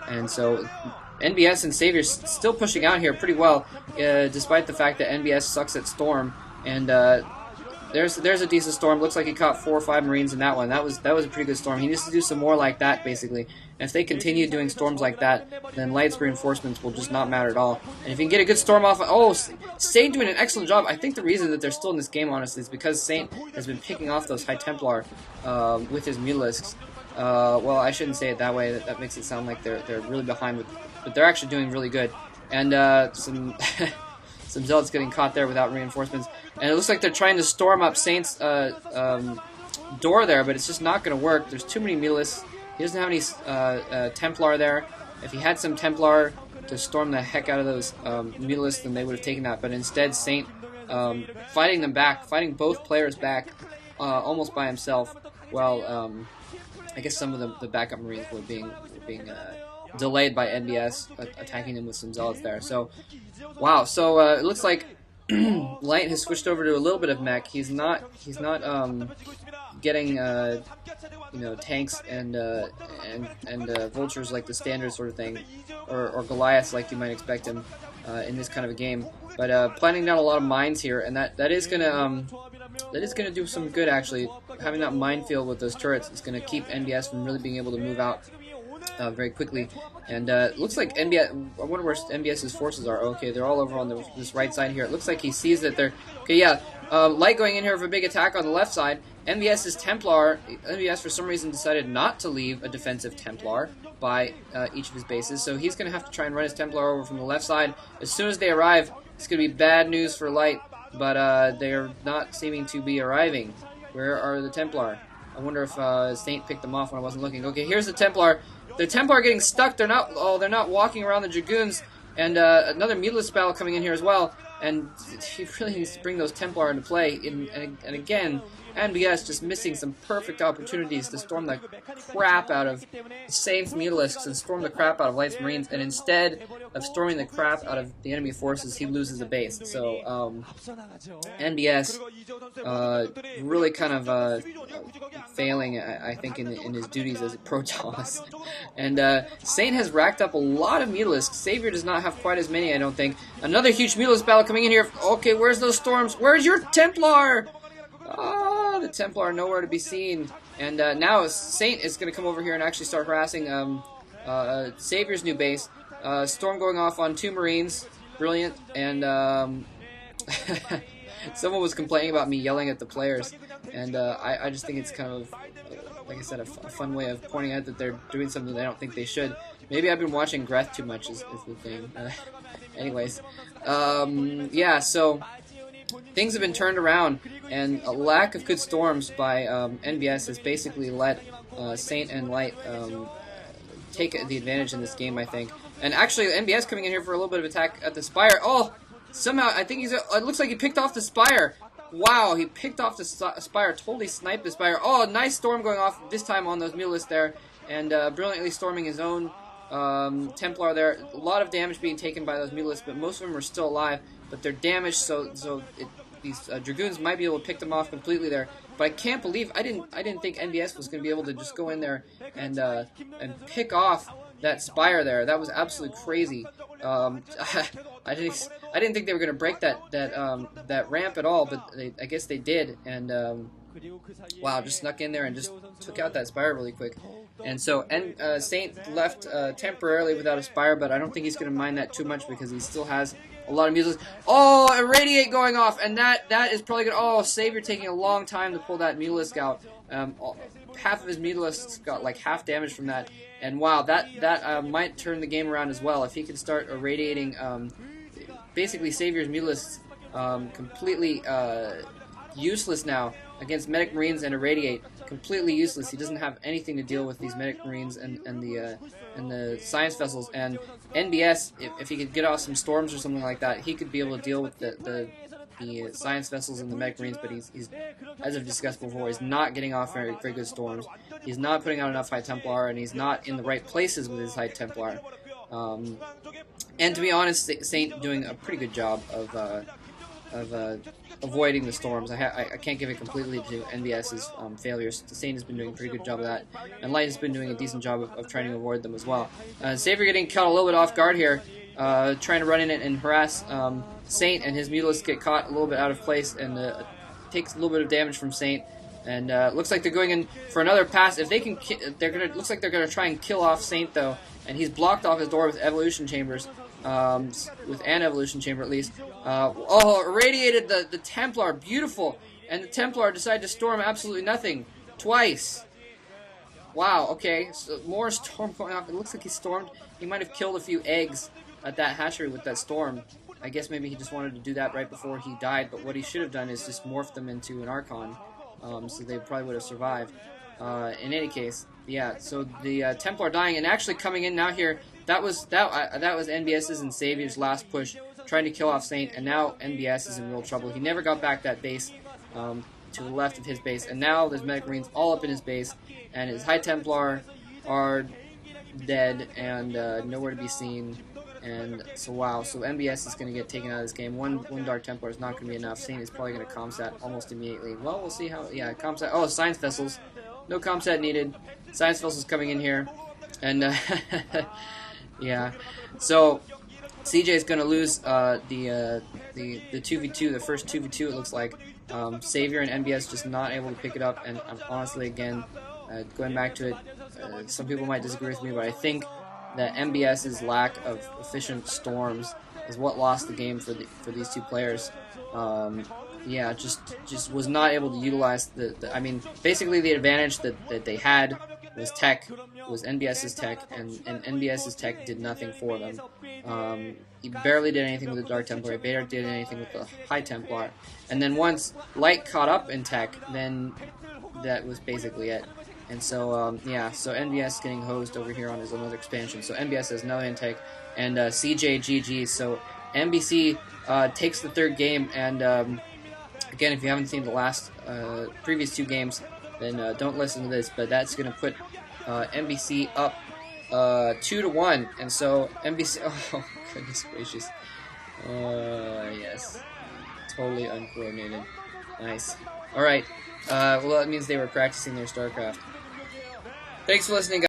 And so NBS and Savior still pushing out here pretty well, despite the fact that NBS sucks at Storm. And there's a decent Storm. Looks like he caught 4 or 5 Marines in that one. That was a pretty good Storm. He needs to do some more like that, basically. And if they continue doing storms like that, then Light's reinforcements will just not matter at all. And if you can get a good storm off, oh, Saint doing an excellent job. I think the reason that they're still in this game, honestly, is because Saint has been picking off those High Templar with his Mutalisks. Well, I shouldn't say it that way. That makes it sound like they're really behind, but they're actually doing really good. And some some Zealots getting caught there without reinforcements. And it looks like they're trying to storm up Saint's door there, but it's just not going to work. There's too many Mutalisks. He doesn't have any Templar there. If he had some Templar to storm the heck out of those Mutalisks, then they would have taken that. But instead, Saint fighting them back, fighting both players back almost by himself. While I guess some of the backup Marines were being delayed by NBS attacking him with some Zealots there. So, wow. So it looks like Light has switched over to a little bit of mech. He's not getting tanks and vultures like the standard sort of thing, or Goliaths like you might expect him in this kind of a game. But planting down a lot of mines here, and that is gonna do some good actually. Having that minefield with those turrets is gonna keep NBS from really being able to move out very quickly. And it looks like NBS. I wonder where NBS's forces are. Okay, they're all over on this right side here. It looks like he sees that they're okay. Yeah, Light going in here for a big attack on the left side. NBS's Templar. NBS for some reason decided not to leave a defensive Templar by each of his bases, so he's going to have to try and run his Templar over from the left side. As soon as they arrive, it's going to be bad news for Light, but they are not seeming to be arriving. Where are the Templar? I wonder if Saint picked them off when I wasn't looking. Okay, here's the Templar. The Templar are getting stuck. They're not walking around the Dragoons, and another Mutalisk battle coming in here as well. And he really needs to bring those Templar into play. And again, NBS just missing some perfect opportunities to storm the crap out of Saint's Mutalisks and storm the crap out of Light's Marines. And instead of storming the crap out of the enemy forces, he loses a base. So NBS really kind of failing, I think, in his duties as a Protoss. And Saint has racked up a lot of Mutalisks. Savior does not have quite as many, I don't think. Another huge Mutalisk battle coming in here. Okay, where's those storms? Where's your Templar? The Templar are nowhere to be seen. And now Saint is going to come over here and actually start harassing Savior's new base. Storm going off on 2 Marines. Brilliant. And someone was complaining about me yelling at the players. And I just think it's kind of, like I said, a fun way of pointing out that they're doing something they don't think they should. Maybe I've been watching Greth too much is the thing. Anyways. Yeah, so things have been turned around, and a lack of good storms by NBS has basically let Saint and Light take the advantage in this game, I think. And actually, NBS coming in here for a little bit of attack at the Spire. Oh, somehow, I think it looks like he picked off the Spire. Wow, he picked off the Spire, totally sniped the Spire. Oh, nice storm going off this time on those Mutalisks there, and brilliantly storming his own Templar there. A lot of damage being taken by those Mutalisks, but most of them are still alive. But they're damaged, so these Dragoons might be able to pick them off completely there. But I can't believe I didn't think NBS was going to be able to just go in there and pick off that Spire there. That was absolutely crazy. I didn't think they were going to break that ramp at all, but I guess they did. And wow, just snuck in there and just took out that Spire really quick. And so Saint left temporarily without a Spire, but I don't think he's going to mind that too much because he still has a lot of Mutalisks. Oh, Irradiate going off, and that is probably good. Oh, Savior taking a long time to pull that Mutalisk out. Half of his Mutalisks got like half damage from that, and wow, that might turn the game around as well if he could start irradiating. Basically, Savior's Mutalisks completely useless now against Medic Marines and Irradiate. Completely useless. He doesn't have anything to deal with these Medic Marines and the Science Vessels. And NBS, if he could get off some storms or something like that, he could be able to deal with the Science Vessels and the Medic Marines. But he's, as I've discussed before, he's not getting off very good storms. He's not putting out enough High Templar, and he's not in the right places with his High Templar. And to be honest, Saint doing a pretty good job avoiding the storms. I can't give it completely to NBS's failures. Saint has been doing a pretty good job of that, and Light has been doing a decent job of trying to avoid them as well. Xavier getting caught a little bit off guard here, trying to run in and harass Saint, and his Mutalisk get caught a little bit out of place and takes a little bit of damage from Saint. And looks like they're going in for another pass. If they can, looks like they're gonna try and kill off Saint though, and he's blocked off his door with evolution chambers, with an evolution chamber at least. Oh, irradiated the Templar, beautiful, and the Templar decided to storm absolutely nothing twice. Wow. Okay, so more storm going off. It looks like he stormed. He might have killed a few eggs at that hatchery with that storm. I guess maybe he just wanted to do that right before he died. But what he should have done is just morph them into an Archon. So they probably would have survived. In any case, yeah. So the Templar dying and actually coming in now here. That was NBS's and Xavier's last push, trying to kill off Saint, and now NBS is in real trouble. He never got back that base to the left of his base, and now there's Medic Marines all up in his base, and his High Templar are dead and nowhere to be seen. And so wow, so MBS is going to get taken out of this game. One Dark Templar is not going to be enough. Saint is probably going to comsat almost immediately. Well, we'll see how. Yeah, comsat. Oh, Science Vessels. No comsat needed. Science Vessels coming in here, and yeah. So CJ is going to lose the 2v2, the first 2v2. It looks like Xavier and MBS just not able to pick it up. And honestly, again, going back to it, some people might disagree with me, but I think that MBS's lack of efficient storms is what lost the game for these two players. Yeah, just was not able to utilize I mean, basically the advantage that they had was tech, was NBS's tech, and NBS's tech did nothing for them. He barely did anything with the Dark Templar, he barely did anything with the High Templar, and then once Light caught up in tech, then that was basically it. And so, yeah, so NBS is getting hosed over here on his another expansion. So NBS has no intake, and CJ GG. So MBC takes the third game, and again, if you haven't seen the last previous two games, then don't listen to this. But that's going to put MBC up 2-1, and so MBC. Oh goodness gracious! Yes, totally uncoordinated. Nice. All right. Well, that means they were practicing their StarCraft. Thanks for listening, guys.